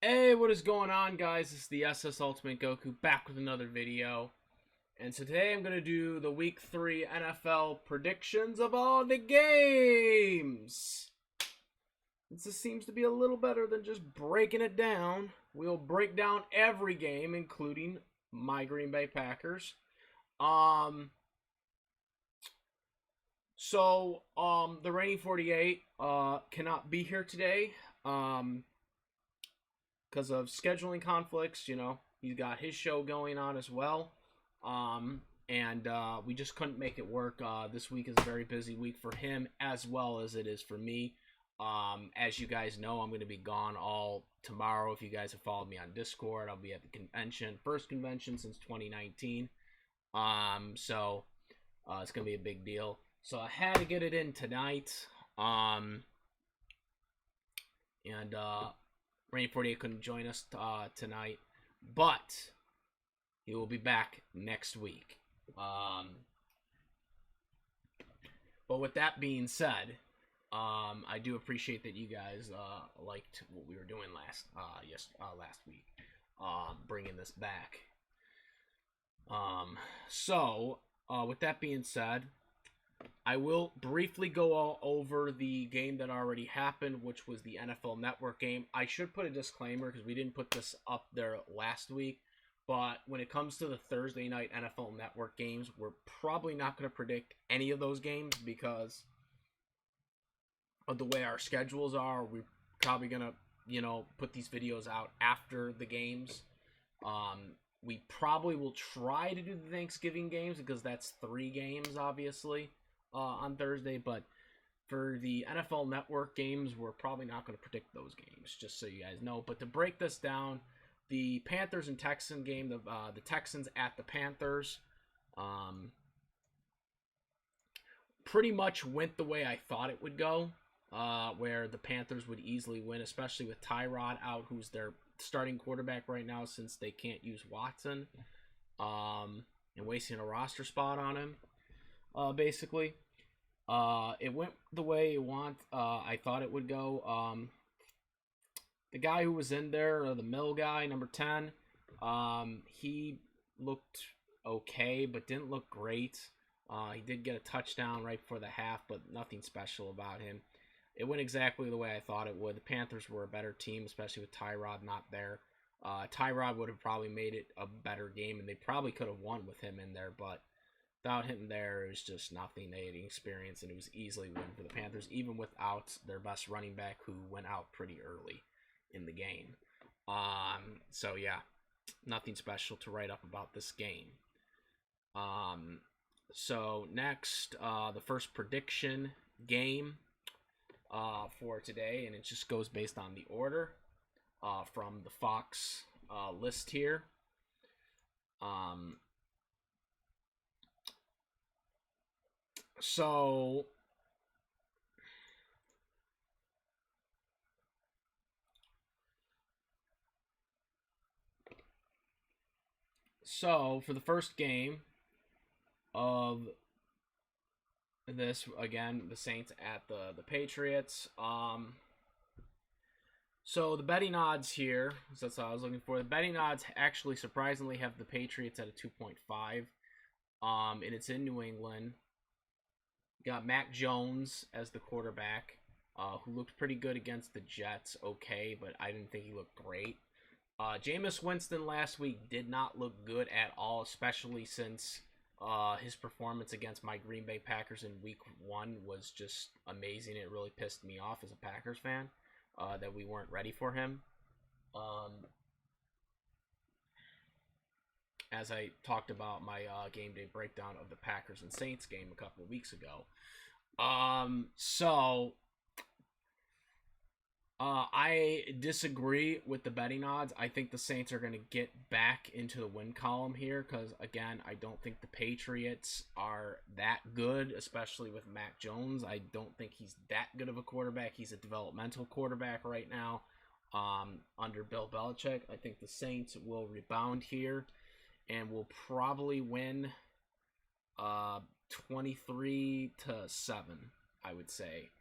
Hey, what is going on, guys? It's the SS Ultimate Goku back with another video. And today I'm going to do the Week 3 NFL predictions of all the games. This seems to be a little better than just breaking it down. We'll break down every game, including my Green Bay Packers. The reigning 48 cannot be here today. Because of scheduling conflicts, he's got his show going on as well. We just couldn't make it work. This week is a very busy week for him as well as it is for me. As you guys know, I'm going to be gone all tomorrow. If you guys have followed me on Discord, I'll be at the convention, first convention since 2019. It's going to be a big deal. So I had to get it in tonight. Rain 48 couldn't join us tonight, but he will be back next week. But with that being said, I do appreciate that you guys liked what we were doing last week, bringing this back. With that being said, I will briefly go all over the game that already happened, which was the NFL Network game. I should put a disclaimer because we didn't put this up there last week. But when it comes to the Thursday night NFL Network games, we're probably not going to predict any of those games because of the way our schedules are. We're probably going to, put these videos out after the games. We probably will try to do the Thanksgiving games because that's 3 games, obviously. On Thursday, but for the NFL Network games, we're probably not going to predict those games, just so you guys know. But to break this down, the Panthers and Texans game, the Texans at the Panthers, pretty much went the way I thought it would go, where the Panthers would easily win, especially with Tyrod out, who's their starting quarterback right now since they can't use Watson, and wasting a roster spot on him. Basically, it went the way I thought it would go. The guy who was in there, the mill guy, number 10, he looked okay, but didn't look great. He did get a touchdown right before the half, but nothing special about him. It went exactly the way I thought it would. The Panthers were a better team, especially with Tyrod not there. Tyrod would have probably made it a better game, and they probably could have won with him in there, but without him there, it was just nothing they had experienced, and it was easily win for the Panthers, even without their best running back, who went out pretty early in the game. Yeah, nothing special to write up about this game. Next, the first prediction game for today, and it just goes based on the order from the Fox list here. So for the first game of this, again, the Saints at the Patriots. So the betting odds here, that's what I was looking for. The betting odds actually surprisingly have the Patriots at a 2.5. And it's in New England. Got Mac Jones as the quarterback, who looked pretty good against the Jets. Okay, but I didn't think he looked great. Jameis Winston last week did not look good at all, especially since his performance against my Green Bay Packers in Week 1 was just amazing. It really pissed me off as a Packers fan that we weren't ready for him. As I talked about my game day breakdown of the Packers and Saints game a couple of weeks ago. I disagree with the betting odds. I think the Saints are going to get back into the win column here because, again, I don't think the Patriots are that good, especially with Mac Jones. I don't think he's that good of a quarterback. He's a developmental quarterback right now under Bill Belichick. I think the Saints will rebound here and will probably win 23-7, I would say.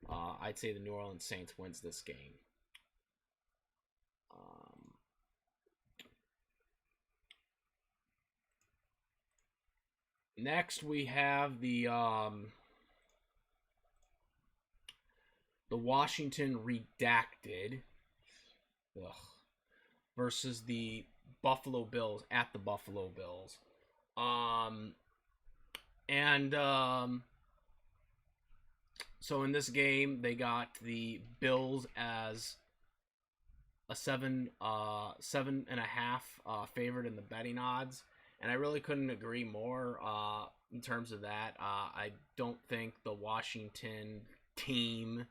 I'd say the New Orleans Saints wins this game. Next, we have the Washington Redacted, ugh, versus the Buffalo Bills at the Buffalo Bills. And so in this game, they got the Bills as a 7.5 favorite in the betting odds, and I really couldn't agree more in terms of that. I don't think the Washington team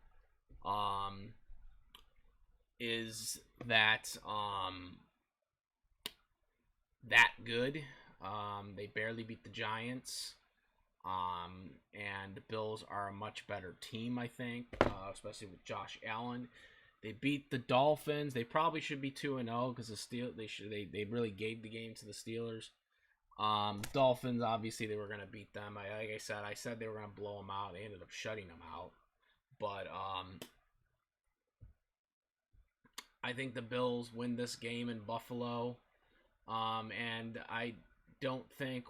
is that good. They barely beat the Giants. And the Bills are a much better team, I think, especially with Josh Allen. They beat the Dolphins. They probably should be 2-0 because they really gave the game to the Steelers. Dolphins, obviously, they were going to beat them. Like I said they were going to blow them out. They ended up shutting them out. But I think the Bills win this game in Buffalo. And I don't think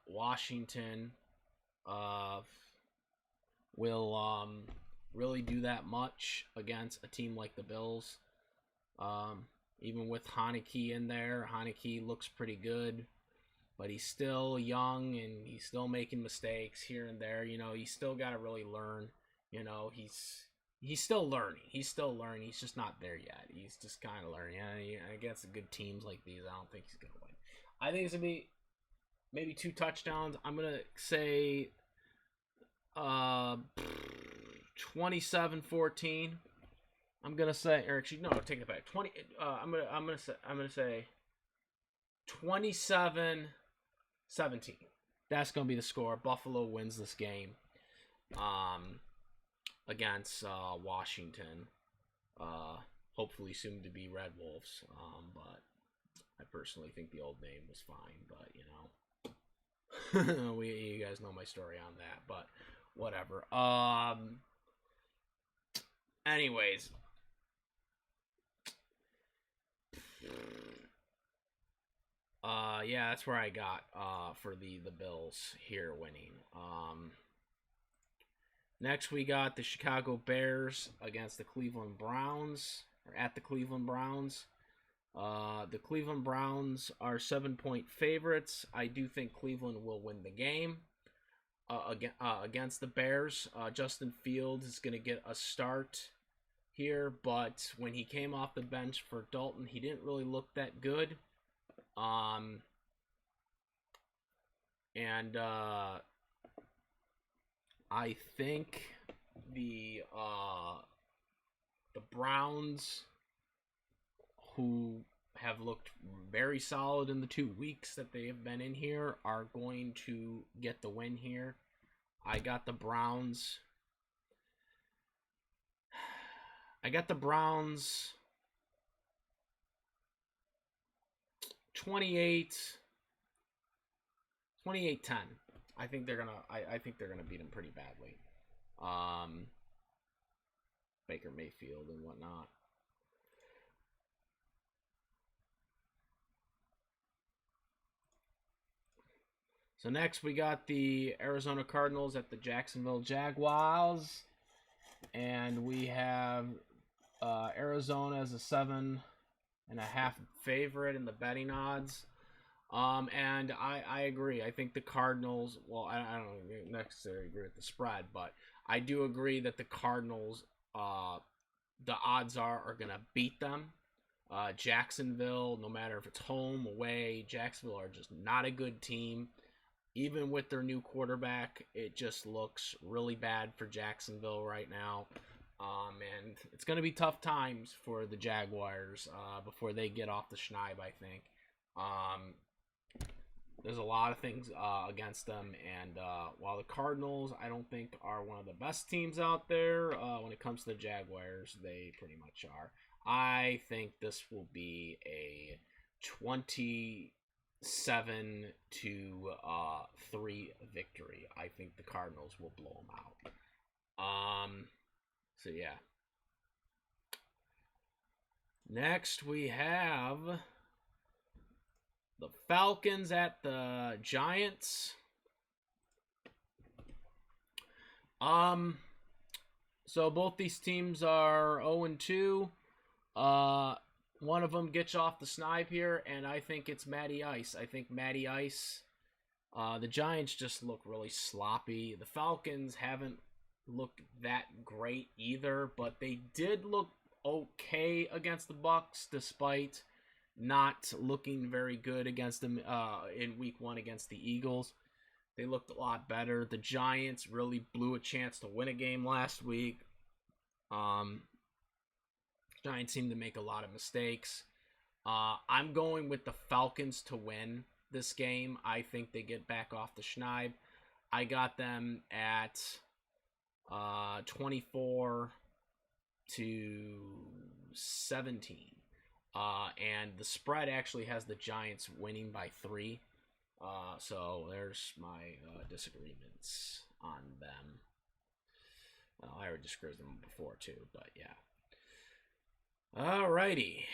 Washington will really do that much against a team like the Bills. Even with Heineke in there, Heineke looks pretty good, but he's still young and he's still making mistakes here and there. You know, he's still got to really learn. You know, he's still learning. He's just not there yet. He's just kind of learning. Against good teams like these, I don't think he's gonna win. I think it's gonna be maybe 2 touchdowns. I'm gonna say 27-14. I'm gonna say, or actually, no, take it back. 20. I'm gonna say 27-17. That's gonna be the score. Buffalo wins this game. Against Washington. Hopefully soon to be Red Wolves. But I personally think the old name was fine. But you know, you guys know my story on that. But whatever. Anyways. Yeah, that's where I got for the Bills here winning. Next, we got the Chicago Bears against the Cleveland Browns, or at the Cleveland Browns. The Cleveland Browns are 7-point favorites. I do think Cleveland will win the game against the Bears. Justin Fields is going to get a start here, but when he came off the bench for Dalton, he didn't really look that good. I think the Browns, who have looked very solid in the 2 weeks that they have been in here, are going to get the win here. I got the Browns 28-10. I think they're gonna beat them pretty badly. Baker Mayfield and whatnot. So next we got the Arizona Cardinals at the Jacksonville Jaguals, and we have Arizona as a 7.5 favorite in the betting odds. And I agree. I think the Cardinals, well, I don't necessarily agree with the spread, but I do agree that the Cardinals, the odds are going to beat them. Jacksonville, no matter if it's home, away, Jacksonville are just not a good team. Even with their new quarterback, it just looks really bad for Jacksonville right now. And it's going to be tough times for the Jaguars before they get off the schneid, I think. There's a lot of things against them, and while the Cardinals, I don't think are one of the best teams out there, when it comes to the Jaguars, they pretty much are. I think this will be a 27-3 victory. I think the Cardinals will blow them out. So yeah. Next we have the Falcons at the Giants. So both these teams are 0-2. One of them gets off the snipe here, and I think it's Matty Ice. I think Matty Ice. The Giants just look really sloppy. The Falcons haven't looked that great either, but they did look okay against the Bucs, despite not looking very good against them in Week 1 against the Eagles. They looked a lot better. The Giants really blew a chance to win a game last week. Giants seem to make a lot of mistakes. I'm going with the Falcons to win this game. I think they get back off the schneid. I got them at 24-17. And the spread actually has the Giants winning by 3. So there's my disagreements on them. Well, I already discussed them before too, but yeah. Alrighty.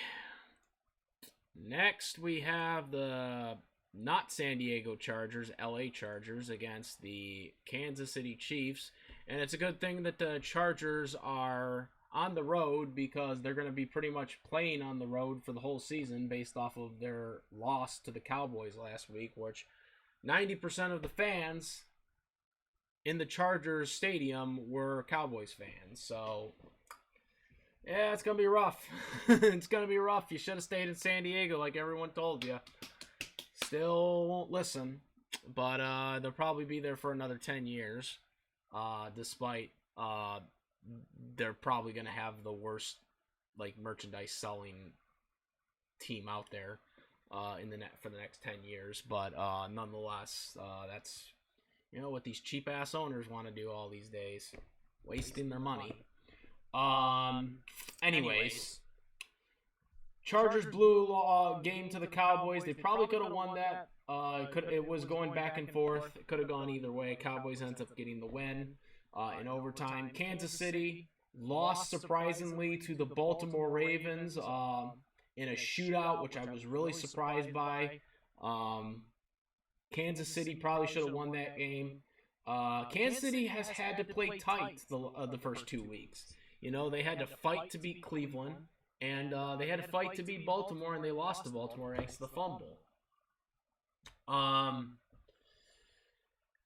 Next we have the not San Diego Chargers, LA Chargers against the Kansas City Chiefs. And it's a good thing that the Chargers are on the road, because they're going to be pretty much playing on the road for the whole season based off of their loss to the Cowboys last week, which 90% of the fans in the Chargers stadium were Cowboys fans. So, yeah, it's going to be rough. It's going to be rough. You should have stayed in San Diego like everyone told you. Still won't listen, but they'll probably be there for another 10 years, despite they're probably going to have the worst merchandise selling team out there for the next 10 years. But nonetheless, that's what these cheap ass owners want to do all these days, wasting their money. Anyways, Chargers blew game to the Cowboys. They probably could have won that. It was going back and forth. It could have gone either way. Cowboys ends up getting the win in overtime. Kansas City lost surprisingly to the Baltimore Ravens in a shootout, which I was really surprised by. Kansas City probably should have won that game. Kansas City has had to play tight the first 2 weeks. They had to fight to beat Cleveland, and they had to fight to beat Baltimore, and they lost to Baltimore thanks to the fumble.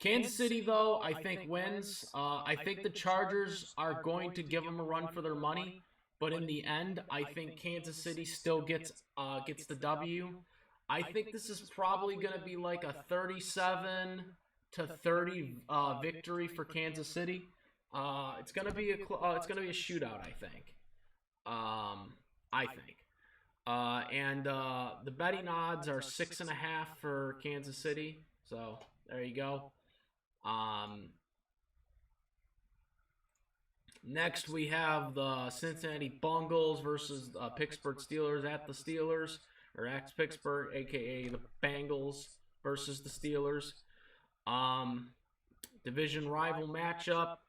Kansas City, though, I think wins. I think the Chargers are going to give them a run for their money, but in the end, I think Kansas City still gets the W. I think this is probably going to be like a 37-30 victory for Kansas City. It's going to be a shootout, I think. And the betting odds are 6.5 for Kansas City. So there you go. Next we have the Cincinnati Bungles versus Pittsburgh Steelers at the Steelers, or ex-Pittsburgh, aka the Bengals versus the Steelers. Division rival matchup.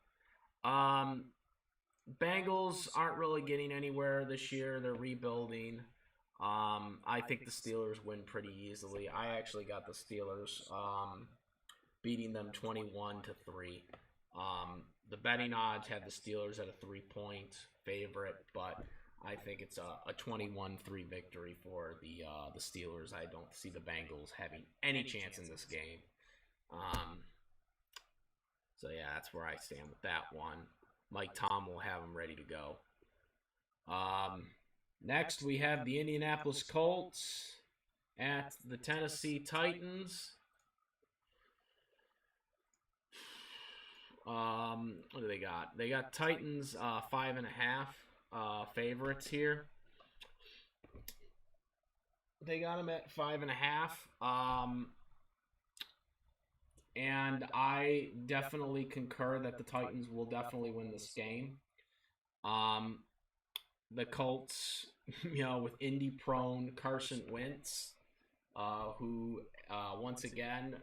Bengals aren't really getting anywhere this year. They're rebuilding. I think the Steelers win pretty easily. I actually got the Steelers beating them 21-3. The betting odds had the Steelers at a 3-point favorite, but I think it's a 21-3 victory for the Steelers. I don't see the Bengals having any chance in this game. So yeah, that's where I stand with that one. Mike Tom will have them ready to go. Next, we have the Indianapolis Colts at the Tennessee Titans. What do they got? They got Titans 5.5 favorites here. They got them at 5.5. And I definitely concur that the Titans will definitely win this game. The Colts, with Indy-prone Carson Wentz, who once again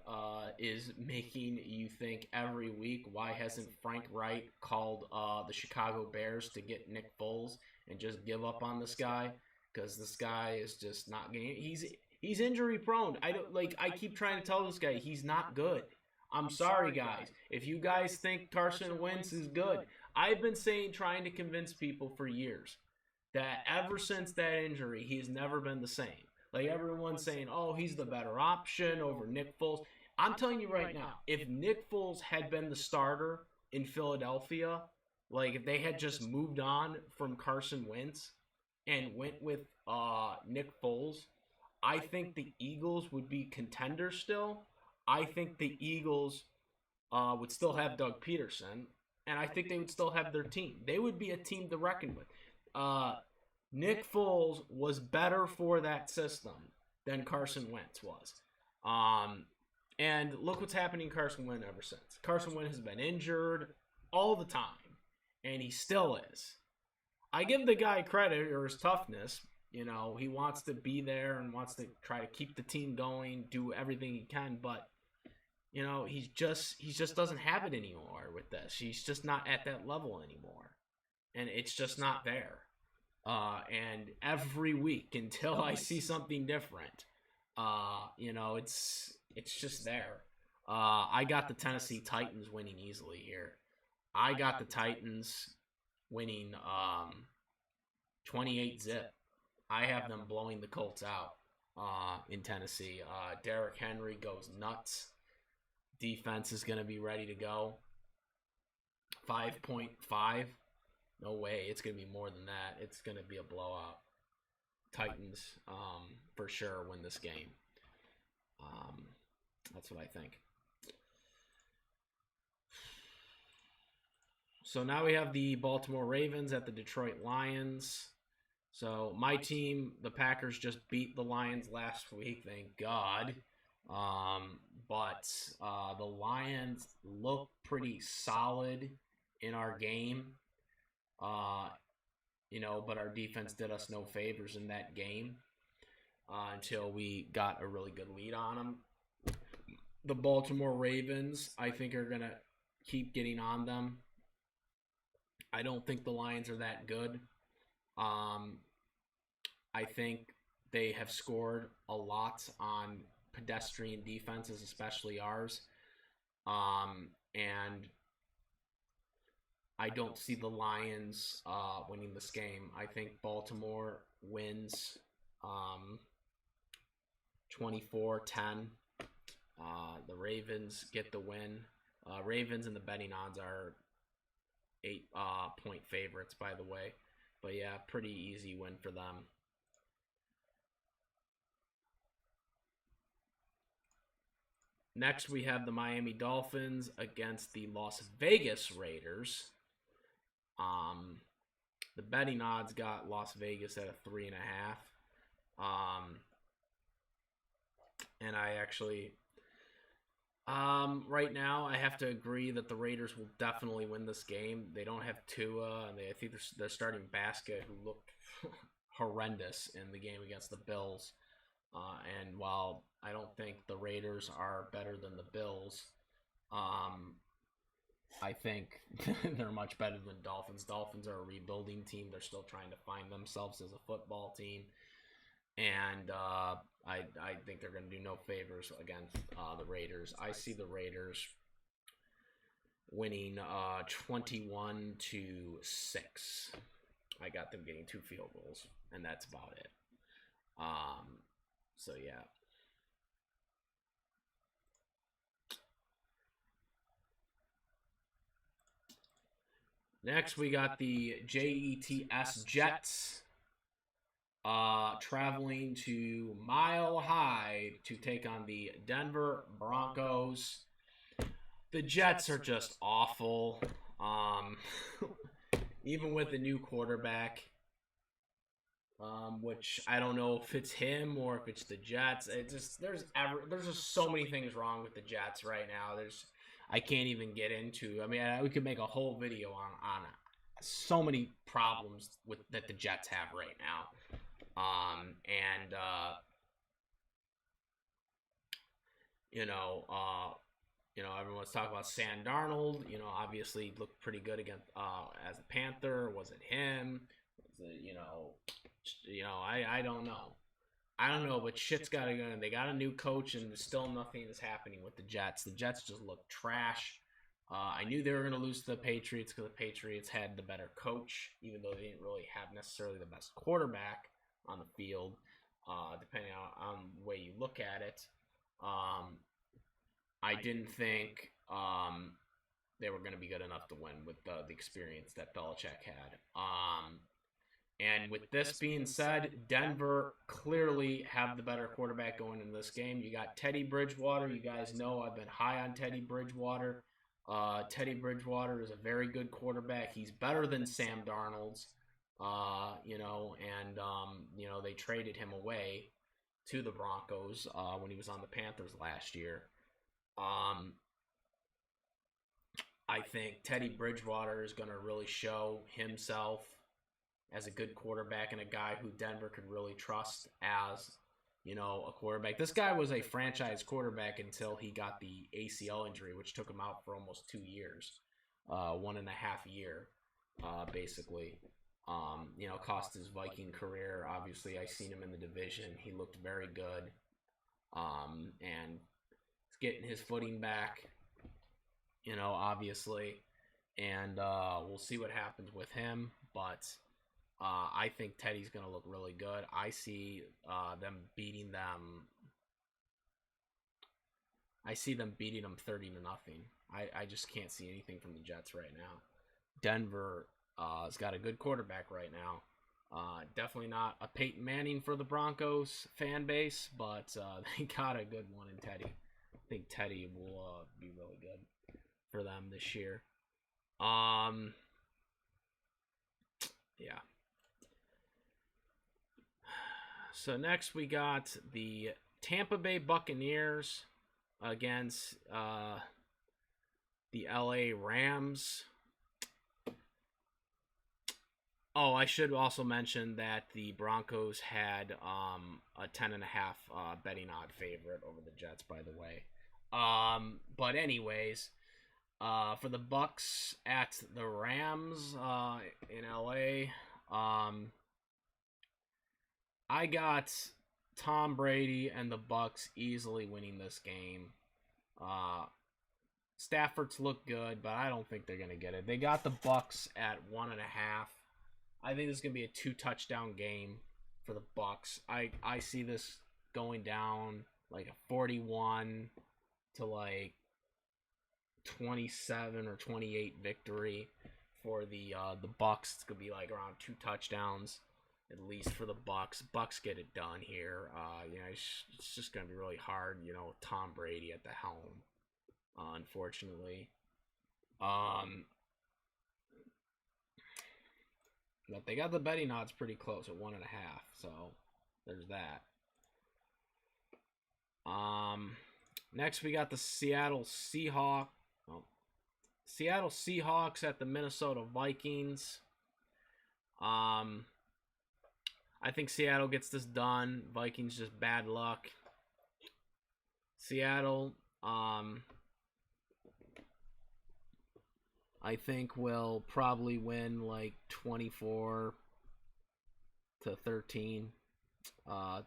is making you think every week, why hasn't Frank Reich called the Chicago Bears to get Nick Foles and just give up on this guy? Because this guy is just not getting. He's injury prone. I keep trying to tell this guy he's not good. I'm sorry, guys. If you guys think Carson Wentz is good, I've been trying to convince people for years that ever since that injury, he's never been the same. Like, everyone's saying, oh, he's the better option over Nick Foles. I'm telling you right now, if Nick Foles had been the starter in Philadelphia, like if they had just moved on from Carson Wentz and went with Nick Foles, I think the Eagles would be contenders still. I think the Eagles would still have Doug Peterson, and I think they would still have their team. They would be a team to reckon with. Nick Foles was better for that system than Carson Wentz was. And look what's happening to Carson Wentz ever since. Carson Wentz has been injured all the time, and he still is. I give the guy credit or his toughness. You know, he wants to be there and wants to try to keep the team going, do everything he can, but you know, he just doesn't have it anymore with this. He's just not at that level anymore. And it's just not there. And every week until I see something different, you know, it's just there. I got the Tennessee Titans winning easily here. I got the Titans winning 28-zip. I have them blowing the Colts out in Tennessee. Derrick Henry goes nuts. Defense is going to be ready to go. 5.5. No way. It's going to be more than that. It's going to be a blowout. Titans, for sure, win this game. That's what I think. So now we have the Baltimore Ravens at the Detroit Lions. So my team, the Packers, just beat the Lions last week, thank God. But the Lions look pretty solid in our game. You know, but our defense did us no favors in that game until we got a really good lead on them. The Baltimore Ravens, I think, are going to keep getting on them. I don't think the Lions are that good. I think they have scored a lot on pedestrian defenses, especially ours. And I don't see the Lions winning this game. I think Baltimore wins 24-10. The Ravens get the win. Ravens and the betting odds are 8-point favorites, by the way. But yeah, pretty easy win for them. Next, we have the Miami Dolphins against the Las Vegas Raiders. The betting odds got Las Vegas at a 3.5. And I actually, right now, I have to agree that the Raiders will definitely win this game. They don't have Tua, and I think they're starting Basket, who looked horrendous in the game against the Bills. And while I don't think the Raiders are better than the Bills, I think they're much better than Dolphins. Dolphins are a rebuilding team. They're still trying to find themselves as a football team. And I think they're going to do no favors against the Raiders. I see the Raiders winning 21-6. I got them getting 2 field goals, and that's about it. So, yeah. Next, we got the Jets traveling to Mile High to take on the Denver Broncos. The Jets are just awful. Even with the new quarterback, which I don't know if it's him or if it's the Jets. There's just so many things wrong with the Jets right now. I can't even get into. I mean, we could make a whole video on so many problems that the Jets have right now. Everyone's talking about Sam Darnold. You know, obviously looked pretty good against as a Panther. Was it him? Was it, I don't know. I don't know, but shit's got to go. They got a new coach, and still nothing is happening with the Jets. The Jets just look trash. I knew they were going to lose to the Patriots because the Patriots had the better coach, even though they didn't really have necessarily the best quarterback on the field, depending on the way you look at it. I didn't think they were going to be good enough to win with the experience that Belichick had. And with this being said, Denver clearly have the better quarterback going in this game. You got Teddy Bridgewater. You guys know I've been high on Teddy Bridgewater. Teddy Bridgewater is a very good quarterback. He's better than Sam Darnold's, they traded him away to the Broncos when he was on the Panthers last year. I think Teddy Bridgewater is going to really show himself as a good quarterback and a guy who Denver could really trust as, a quarterback. This guy was a franchise quarterback until he got the ACL injury, which took him out for almost 2 years, 1.5 year, basically. Cost his Viking career. Obviously, I seen him in the division. He looked very good, and he's getting his footing back, obviously, and we'll see what happens with him, but I think Teddy's going to look really good. I see them beating them. I see them beating them 30-0. I just can't see anything from the Jets right now. Denver has got a good quarterback right now. Definitely not a Peyton Manning for the Broncos fan base, but they got a good one in Teddy. I think Teddy will be really good for them this year. Yeah. So next we got the Tampa Bay Buccaneers against the LA Rams. Oh, I should also mention that the Broncos had a 10.5 betting odd favorite over the Jets, by the way. But anyways, for the Bucs at the Rams in LA, I got Tom Brady and the Bucs easily winning this game. Stafford's look good, but I don't think they're gonna get it. They got the Bucs at 1.5. I think this is gonna be a 2-touchdown game for the Bucs. I see this going down like a 41 to like 27 or 28 victory for the Bucs. It's gonna be like around 2 touchdowns at least for the Bucs. Bucs get it done here. It's just gonna be really hard. With Tom Brady at the helm, unfortunately. But they got the betting odds pretty close at 1.5, so there's that. Next we got the Seattle Seahawks at the Minnesota Vikings. I think Seattle gets this done. Vikings just bad luck. Seattle, I think will probably win like 24-13.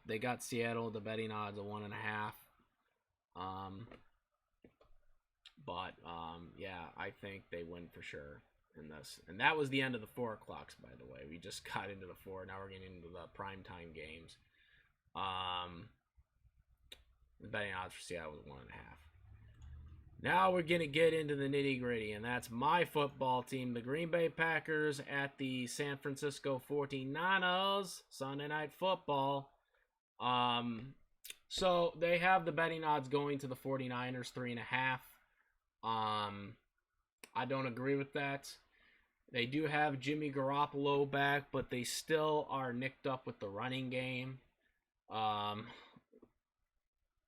They got Seattle, the betting odds of 1.5. Yeah, I think they win for sure in this. And that was the end of the 4 o'clocks, by the way. We just got into the 4. Now we're getting into the primetime games. The betting odds for Seattle was 1.5. Now we're going to get into the nitty-gritty, and that's my football team, the Green Bay Packers at the San Francisco 49ers, Sunday Night Football. So they have the betting odds going to the 49ers 3.5. I don't agree with that. They do have Jimmy Garoppolo back, but they still are nicked up with the running game.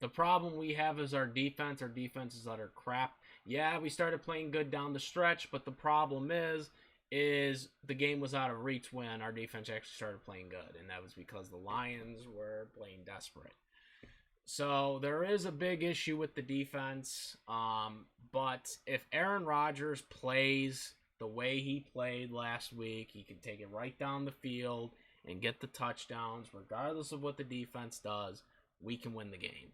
The problem we have is our defense. Our defense is utter crap. Yeah, we started playing good down the stretch, but the problem is the game was out of reach when our defense actually started playing good, and that was because the Lions were playing desperate. So there is a big issue with the defense, but if Aaron Rodgers plays the way he played last week, he can take it right down the field and get the touchdowns, regardless of what the defense does, we can win the game.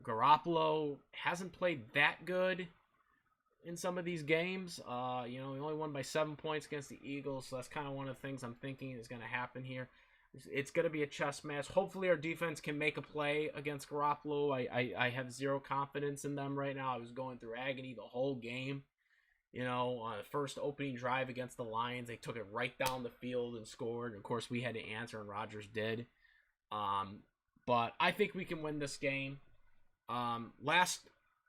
Garoppolo hasn't played that good in some of these games. He only won by 7 points against the Eagles, so that's kind of one of the things I'm thinking is going to happen here. It's going to be a chess match. Hopefully our defense can make a play against Garoppolo. I have zero confidence in them right now. I was going through agony the whole game. On the first opening drive against the Lions, they took it right down the field and scored. And of course, we had to answer, and Rodgers did. But I think we can win this game.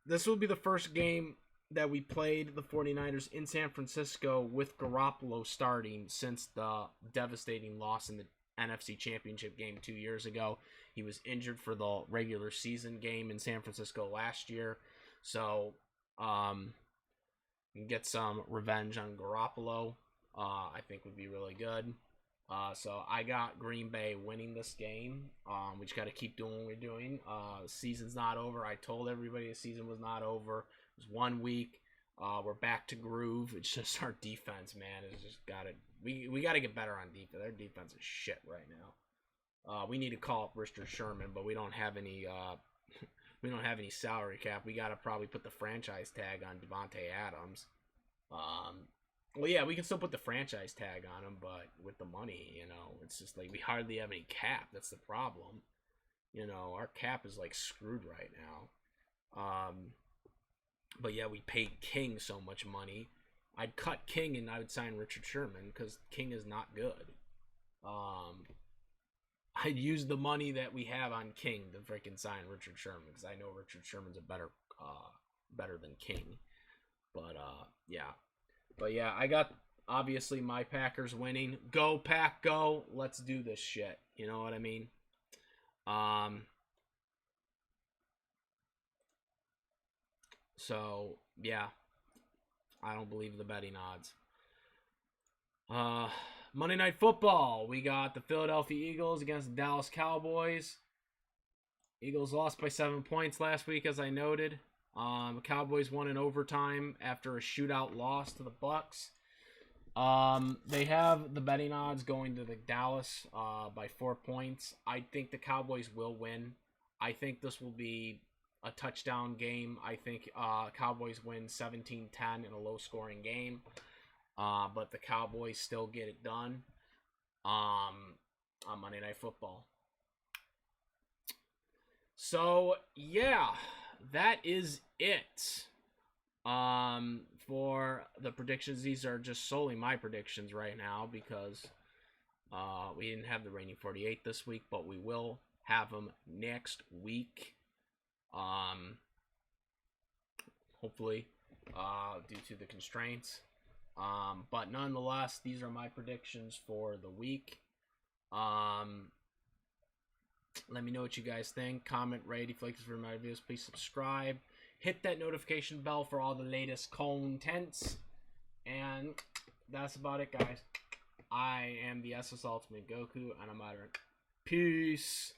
This will be the first game that we played the 49ers in San Francisco with Garoppolo starting since the devastating loss in the NFC Championship game 2 years ago. He was injured for the regular season game in San Francisco last year. So, get some revenge on Garoppolo, I think would be really good. So I got Green Bay winning this game. We just got to keep doing what we're doing. The season's not over. I told everybody the season was not over. It was 1 week. We're back to groove. It's just our defense, man. It's just we got to get better on defense. Their defense is shit right now. We need to call up Richard Sherman, but we don't have any. We don't have any salary cap. We got to probably put the franchise tag on Devontae Adams. Well, yeah, we can still put the franchise tag on him, but with the money, it's just like we hardly have any cap. That's the problem. Our cap is like screwed right now. But yeah, we paid King so much money. I'd cut King and I would sign Richard Sherman because King is not good. I'd use the money that we have on King to freaking sign Richard Sherman because I know Richard Sherman's better than King. But yeah, I got obviously my Packers winning. Go Pack, go! Let's do this shit. You know what I mean? So yeah, I don't believe the betting odds. Monday Night Football. We got the Philadelphia Eagles against the Dallas Cowboys. Eagles lost by 7 points last week, as I noted. The Cowboys won in overtime after a shootout loss to the Bucks. They have the betting odds going to the Dallas by 4 points. I think the Cowboys will win. I think this will be a touchdown game. I think Cowboys win 17-10 in a low-scoring game. But the Cowboys still get it done on Monday Night Football. So, yeah, that is it for the predictions. These are just solely my predictions right now because we didn't have the Reigning 48 this week, but we will have them next week. Hopefully, due to the constraints. But nonetheless, these are my predictions for the week. Let me know what you guys think. Comment, rate. If you like this for my videos, please subscribe. Hit that notification bell for all the latest contents. And that's about it, guys. I am the SS Ultimate Goku, and I'm out of here. Peace.